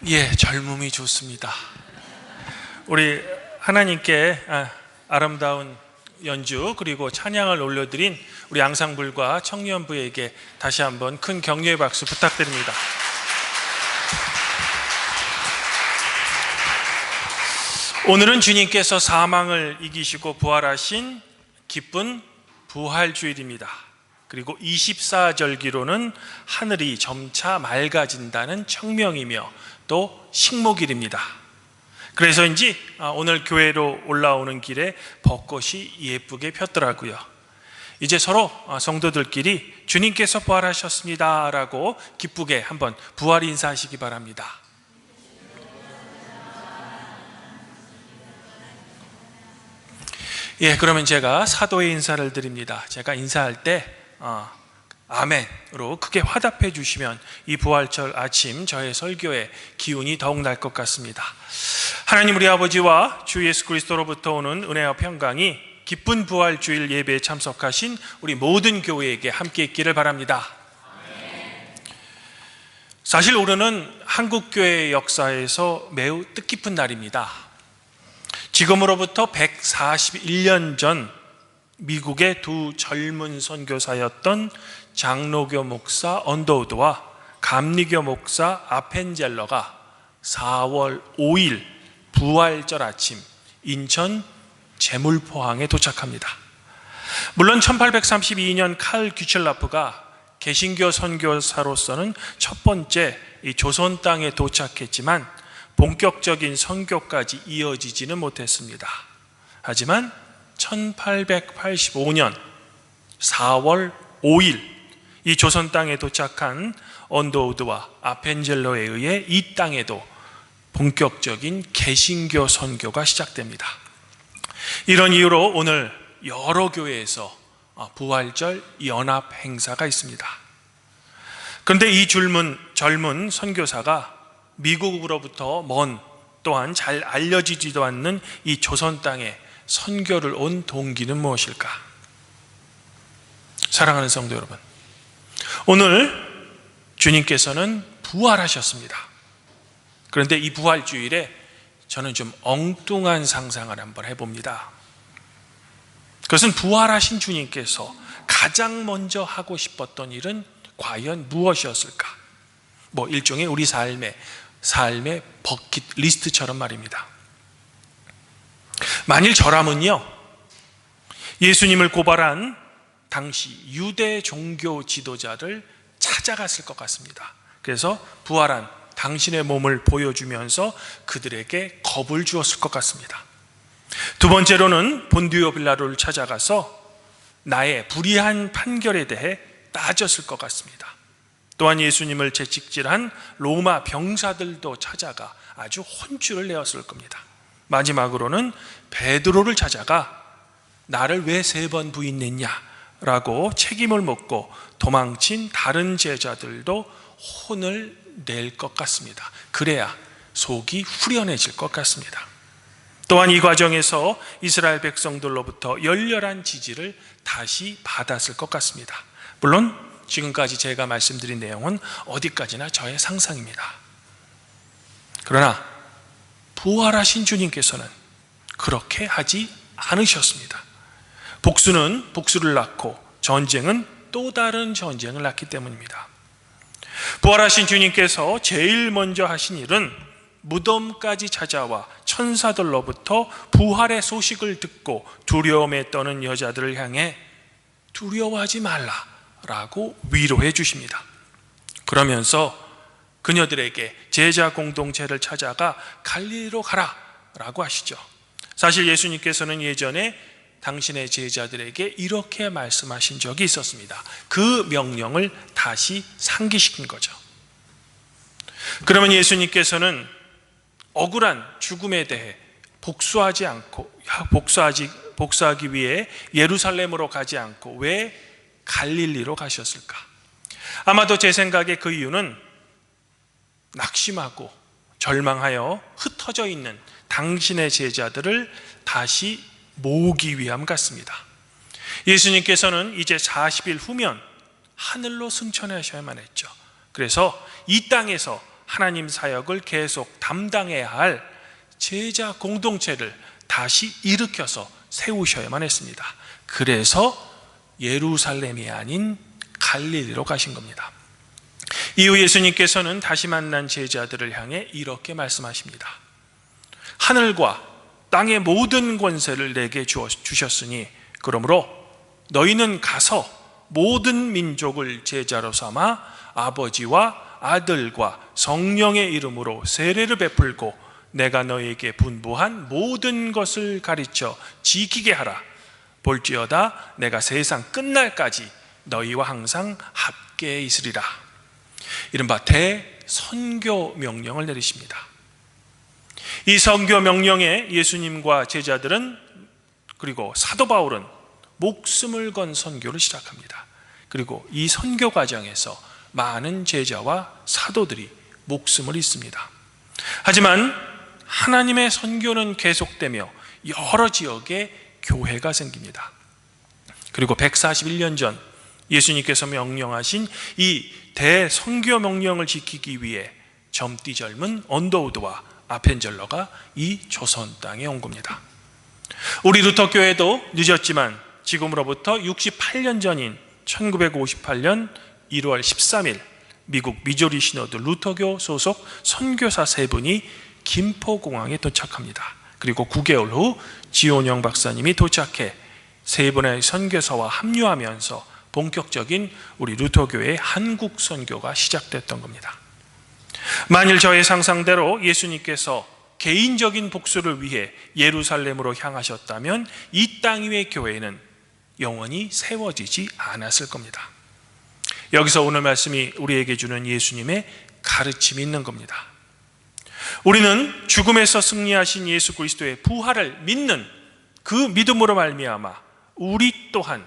예, 젊음이 좋습니다. 우리 하나님께 아름다운 연주 그리고 찬양을 올려드린 우리 앙상블과 청년부에게 다시 한번 큰 격려의 박수 부탁드립니다. 오늘은 주님께서 사망을 이기시고 부활하신 기쁜 부활주일입니다. 그리고 24절기로는 하늘이 점차 맑아진다는 청명이며 또 식목일입니다. 그래서인지 오늘 교회로 올라오는 길에 벚꽃이 예쁘게 폈더라고요. 이제 서로 성도들끼리 주님께서 부활하셨습니다 라고 기쁘게 한번 부활 인사하시기 바랍니다. 예, 그러면 제가 사도의 인사를 드립니다. 제가 인사할 때 아멘으로 크게 화답해 주시면 이 부활절 아침 저의 설교에 기운이 더욱 날 것 같습니다. 하나님 우리 아버지와 주 예수 그리스도로부터 오는 은혜와 평강이 기쁜 부활주일 예배에 참석하신 우리 모든 교회에게 함께 있기를 바랍니다. 사실 오늘은 한국교회 역사에서 매우 뜻깊은 날입니다. 지금으로부터 141년 전 미국의 두 젊은 선교사였던 장로교 목사 언더우드와 감리교 목사 아펜젤러가 4월 5일 부활절 아침 인천 제물포항에 도착합니다. 물론 1832년 칼 규첼라프가 개신교 선교사로서는 첫 번째 이 조선 땅에 도착했지만 본격적인 선교까지 이어지지는 못했습니다. 하지만 1885년 4월 5일 이 조선 땅에 도착한 언더우드와 아펜젤러에 의해 이 땅에도 본격적인 개신교 선교가 시작됩니다. 이런 이유로 오늘 여러 교회에서 부활절 연합 행사가 있습니다. 그런데 이 젊은 선교사가 미국으로부터 먼 또한 잘 알려지지도 않는 이 조선 땅에 선교를 온 동기는 무엇일까? 사랑하는 성도 여러분, 오늘 주님께서는 부활하셨습니다. 그런데 이 부활주일에 저는 좀 엉뚱한 상상을 한번 해봅니다. 그것은 부활하신 주님께서 가장 먼저 하고 싶었던 일은 과연 무엇이었을까? 일종의 우리 삶의 버킷리스트처럼 말입니다. 만일 저라면요, 예수님을 고발한 당시 유대 종교 지도자를 찾아갔을 것 같습니다. 그래서 부활한 당신의 몸을 보여주면서 그들에게 겁을 주었을 것 같습니다. 두 번째로는 본디오 빌라도를 찾아가서 나의 불의한 판결에 대해 따졌을 것 같습니다. 또한 예수님을 채찍질한 로마 병사들도 찾아가 아주 혼쭐을 내었을 겁니다. 마지막으로는 베드로를 찾아가 나를 왜 3번 부인했냐라고 책임을 묻고 도망친 다른 제자들도 혼을 낼 것 같습니다. 그래야 속이 후련해질 것 같습니다. 또한 이 과정에서 이스라엘 백성들로부터 열렬한 지지를 다시 받았을 것 같습니다. 물론 지금까지 제가 말씀드린 내용은 어디까지나 저의 상상입니다. 그러나 부활하신 주님께서는 그렇게 하지 않으셨습니다. 복수는 복수를 낳고 전쟁은 또 다른 전쟁을 낳기 때문입니다. 부활하신 주님께서 제일 먼저 하신 일은 무덤까지 찾아와 천사들로부터 부활의 소식을 듣고 두려움에 떠는 여자들을 향해 두려워하지 말라라고 위로해 주십니다. 그러면서 그녀들에게 제자 공동체를 찾아가 갈릴리로 가라라고 하시죠. 사실 예수님께서는 예전에 당신의 제자들에게 이렇게 말씀하신 적이 있었습니다. 그 명령을 다시 상기시킨 거죠. 그러면 예수님께서는 억울한 죽음에 대해 복수하기 위해 예루살렘으로 가지 않고 왜 갈릴리로 가셨을까? 아마도 제 생각에 그 이유는 낙심하고 절망하여 흩어져 있는 당신의 제자들을 다시 모으기 위함 같습니다. 예수님께서는 이제 40일 후면 하늘로 승천하셔야만 했죠. 그래서 이 땅에서 하나님 사역을 계속 담당해야 할 제자 공동체를 다시 일으켜서 세우셔야만 했습니다. 그래서 예루살렘이 아닌 갈릴리로 가신 겁니다. 이후 예수님께서는 다시 만난 제자들을 향해 이렇게 말씀하십니다. 하늘과 땅의 모든 권세를 내게 주셨으니 그러므로 너희는 가서 모든 민족을 제자로 삼아 아버지와 아들과 성령의 이름으로 세례를 베풀고 내가 너희에게 분부한 모든 것을 가르쳐 지키게 하라. 볼지어다 내가 세상 끝날까지 너희와 항상 함께 있으리라. 이른바 대선교 명령을 내리십니다. 이 선교 명령에 예수님과 제자들은, 그리고 사도 바울은 목숨을 건 선교를 시작합니다. 그리고 이 선교 과정에서 많은 제자와 사도들이 목숨을 잃습니다. 하지만 하나님의 선교는 계속되며 여러 지역에 교회가 생깁니다. 그리고 141년 전 예수님께서 명령하신 이 대선교 명령을 지키기 위해 젊디 젊은 언더우드와 아펜젤러가 이 조선 땅에 온 겁니다. 우리 루터교회도 늦었지만 지금으로부터 68년 전인 1958년 1월 13일 미국 미조리 시노드 루터교 소속 선교사 3분이 김포공항에 도착합니다. 그리고 9개월 후 지온영 박사님이 도착해 3분의 선교사와 합류하면서 본격적인 우리 루터교회의 한국 선교가 시작됐던 겁니다. 만일 저의 상상대로 예수님께서 개인적인 복수를 위해 예루살렘으로 향하셨다면 이 땅 위의 교회는 영원히 세워지지 않았을 겁니다. 여기서 오늘 말씀이 우리에게 주는 예수님의 가르침이 있는 겁니다. 우리는 죽음에서 승리하신 예수 그리스도의 부활을 믿는 그 믿음으로 말미암아 우리 또한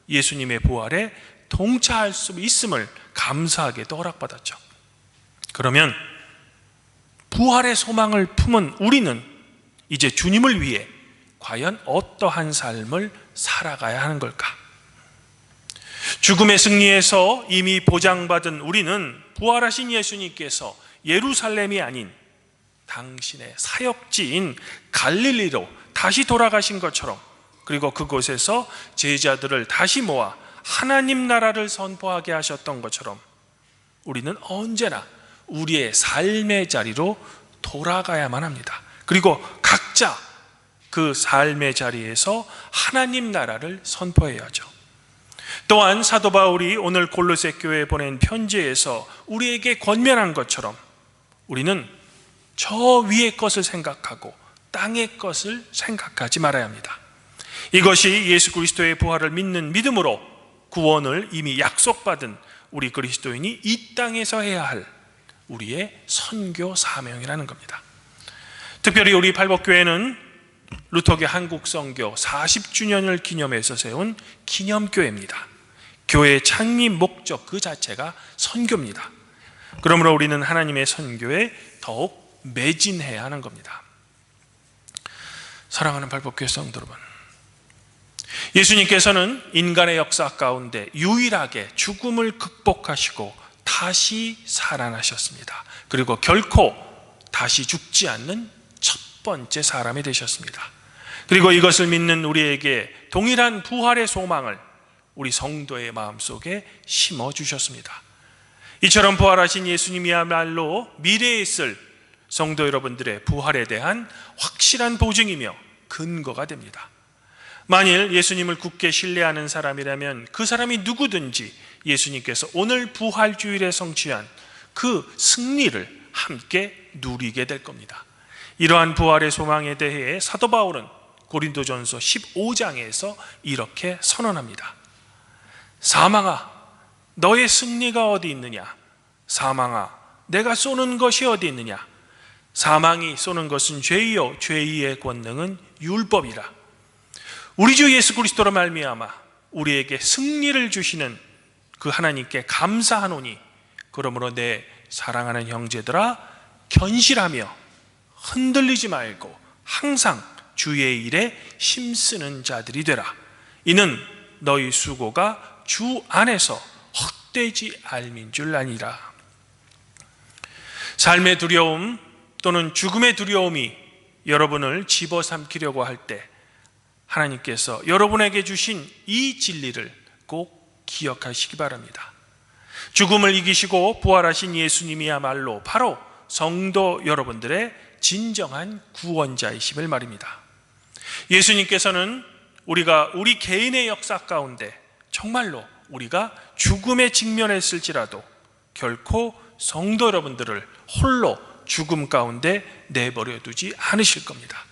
예수님의 부활에 동차할 수 있음을 감사하게도 허락받았죠. 그러면 부활의 소망을 품은 우리는 이제 주님을 위해 과연 어떠한 삶을 살아가야 하는 걸까? 죽음의 승리에서 이미 보장받은 우리는 부활하신 예수님께서 예루살렘이 아닌 당신의 사역지인 갈릴리로 다시 돌아가신 것처럼, 그리고 그곳에서 제자들을 다시 모아 하나님 나라를 선포하게 하셨던 것처럼 우리는 언제나 우리의 삶의 자리로 돌아가야만 합니다. 그리고 각자 그 삶의 자리에서 하나님 나라를 선포해야죠. 또한 사도 바울이 오늘 골로새 교회에 보낸 편지에서 우리에게 권면한 것처럼 우리는 저 위의 것을 생각하고 땅의 것을 생각하지 말아야 합니다. 이것이 예수 그리스도의 부활을 믿는 믿음으로 구원을 이미 약속받은 우리 그리스도인이 이 땅에서 해야 할 우리의 선교 사명이라는 겁니다. 특별히 우리 팔복교회는 루터교 한국 선교 40주년을 기념해서 세운 기념교회입니다. 교회의 창립 목적 그 자체가 선교입니다. 그러므로 우리는 하나님의 선교에 더욱 매진해야 하는 겁니다. 사랑하는 팔복교회 성도 여러분, 예수님께서는 인간의 역사 가운데 유일하게 죽음을 극복하시고 다시 살아나셨습니다. 그리고 결코 다시 죽지 않는 첫 번째 사람이 되셨습니다. 그리고 이것을 믿는 우리에게 동일한 부활의 소망을 우리 성도의 마음속에 심어주셨습니다. 이처럼 부활하신 예수님이야말로 미래에 있을 성도 여러분들의 부활에 대한 확실한 보증이며 근거가 됩니다. 만일 예수님을 굳게 신뢰하는 사람이라면 그 사람이 누구든지 예수님께서 오늘 부활주일에 성취한 그 승리를 함께 누리게 될 겁니다. 이러한 부활의 소망에 대해 사도 바울은 고린도전서 15장에서 이렇게 선언합니다. 사망아, 너의 승리가 어디 있느냐? 사망아, 내가 쏘는 것이 어디 있느냐? 사망이 쏘는 것은 죄이요 죄의 권능은 율법이라. 우리 주 예수 그리스도로 말미암아 우리에게 승리를 주시는 그 하나님께 감사하노니, 그러므로 내 사랑하는 형제들아 견실하며 흔들리지 말고 항상 주의 일에 힘쓰는 자들이 되라. 이는 너희 수고가 주 안에서 헛되지 않은 줄 아니라. 삶의 두려움 또는 죽음의 두려움이 여러분을 집어삼키려고 할 때 하나님께서 여러분에게 주신 이 진리를 꼭 기억하시기 바랍니다. 죽음을 이기시고 부활하신 예수님이야말로 바로 성도 여러분들의 진정한 구원자이심을 말입니다. 예수님께서는 우리 개인의 역사 가운데 정말로 우리가 죽음에 직면했을지라도 결코 성도 여러분들을 홀로 죽음 가운데 내버려 두지 않으실 겁니다.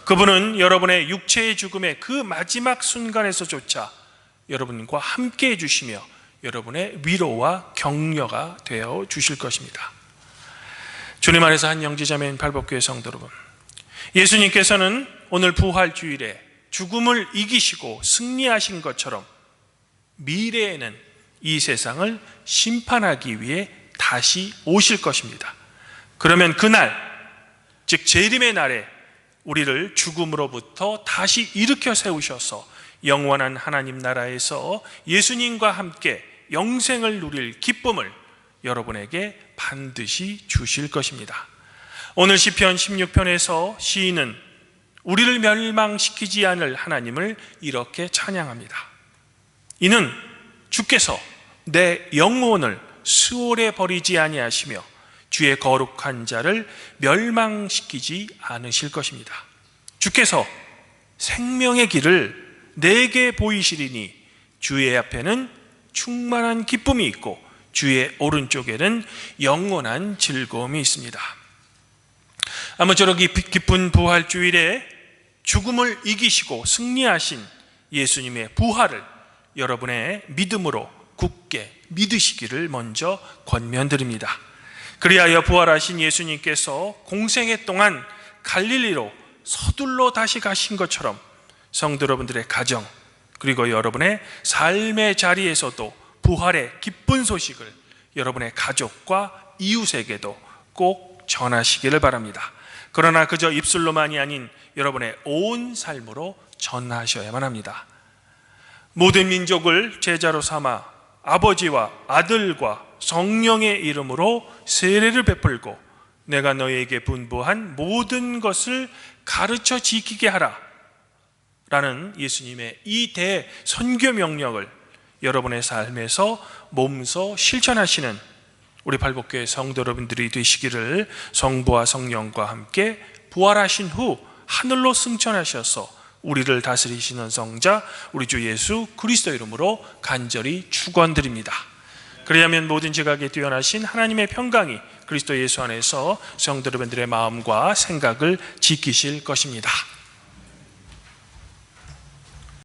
그분은 여러분의 육체의 죽음의 그 마지막 순간에서조차 여러분과 함께 해주시며 여러분의 위로와 격려가 되어 주실 것입니다. 주님 안에서 한 영지자매인 발복교회 성도 여러분, 예수님께서는 오늘 부활주일에 죽음을 이기시고 승리하신 것처럼 미래에는 이 세상을 심판하기 위해 다시 오실 것입니다. 그러면 그날, 즉 재림의 날에 우리를 죽음으로부터 다시 일으켜 세우셔서 영원한 하나님 나라에서 예수님과 함께 영생을 누릴 기쁨을 여러분에게 반드시 주실 것입니다. 오늘 시편 16편에서 시인은 우리를 멸망시키지 않을 하나님을 이렇게 찬양합니다. 이는 주께서 내 영혼을 수월에 버리지 아니하시며 주의 거룩한 자를 멸망시키지 않으실 것입니다. 주께서 생명의 길을 내게 보이시리니 주의 앞에는 충만한 기쁨이 있고 주의 오른쪽에는 영원한 즐거움이 있습니다. 아무쪼록 이 기쁜 부활주일에 죽음을 이기시고 승리하신 예수님의 부활을 여러분의 믿음으로 굳게 믿으시기를 먼저 권면드립니다. 그리하여 부활하신 예수님께서 공생애 동안 갈릴리로 서둘러 다시 가신 것처럼 성도 여러분들의 가정 그리고 여러분의 삶의 자리에서도 부활의 기쁜 소식을 여러분의 가족과 이웃에게도 꼭 전하시기를 바랍니다. 그러나 그저 입술로만이 아닌 여러분의 온 삶으로 전하셔야만 합니다. 모든 민족을 제자로 삼아 아버지와 아들과 성령의 이름으로 세례를 베풀고 내가 너희에게 분부한 모든 것을 가르쳐 지키게 하라 라는 예수님의 이 대선교 명령을 여러분의 삶에서 몸소 실천하시는 우리 발복교회 성도 여러분들이 되시기를 성부와 성령과 함께 부활하신 후 하늘로 승천하셔서 우리를 다스리시는 성자 우리 주 예수 그리스도 이름으로 간절히 축원드립니다. 그리하면 모든 지각에 뛰어나신 하나님의 평강이 그리스도 예수 안에서 성도 여러분들의 마음과 생각을 지키실 것입니다.